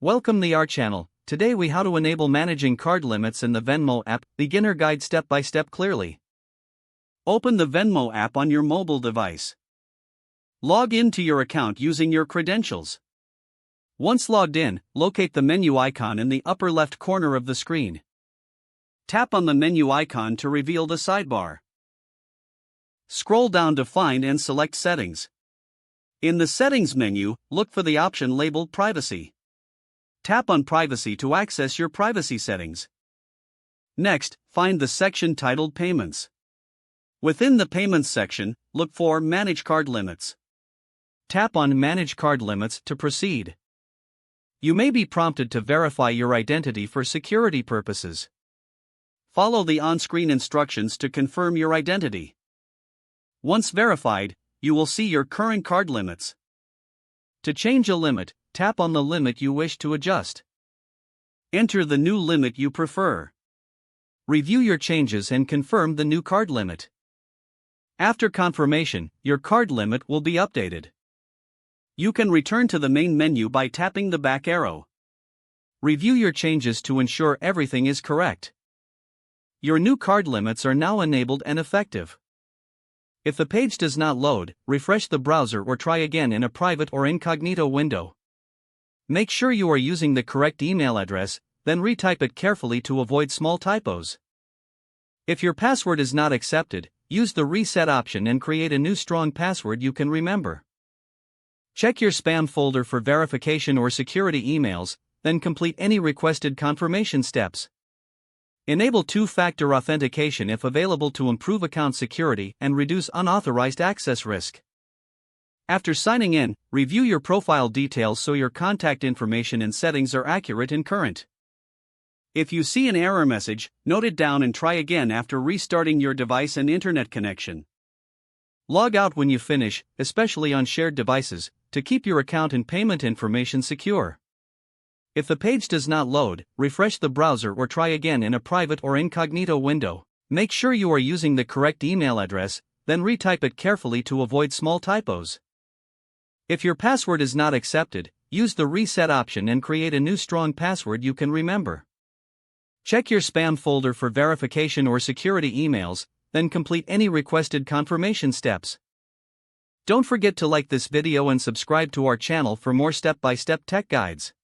Welcome to our channel. Today we how to enable managing card limits in the Venmo app, beginner guide step by step clearly. Open the Venmo app on your mobile device. Log into your account using your credentials. Once logged in, locate the menu icon in the upper left corner of the screen. Tap on the menu icon to reveal the sidebar. Scroll down to find and select Settings. In the Settings menu, look for the option labeled Privacy. Tap on Privacy to access your privacy settings. Next, find the section titled Payments. Within the Payments section, look for Manage Card Limits. Tap on Manage Card Limits to proceed. You may be prompted to verify your identity for security purposes. Follow the on-screen instructions to confirm your identity. Once verified, you will see your current card limits. To change a limit, tap on the limit you wish to adjust. Enter the new limit you prefer. Review your changes and confirm the new card limit. After confirmation, your card limit will be updated. You can return to the main menu by tapping the back arrow. Review your changes to ensure everything is correct. Your new card limits are now enabled and effective. If the page does not load, refresh the browser or try again in a private or incognito window. Make sure you are using the correct email address, then retype it carefully to avoid small typos. If your password is not accepted, use the reset option and create a new strong password you can remember. Check your spam folder for verification or security emails, then complete any requested confirmation steps. Enable two-factor authentication if available to improve account security and reduce unauthorized access risk. After signing in, review your profile details so your contact information and settings are accurate and current. If you see an error message, note it down and try again after restarting your device and internet connection. Log out when you finish, especially on shared devices, to keep your account and payment information secure. If the page does not load, refresh the browser or try again in a private or incognito window. Make sure you are using the correct email address, then retype it carefully to avoid small typos. If your password is not accepted, use the reset option and create a new strong password you can remember. Check your spam folder for verification or security emails, then complete any requested confirmation steps. Don't forget to like this video and subscribe to our channel for more step-by-step tech guides.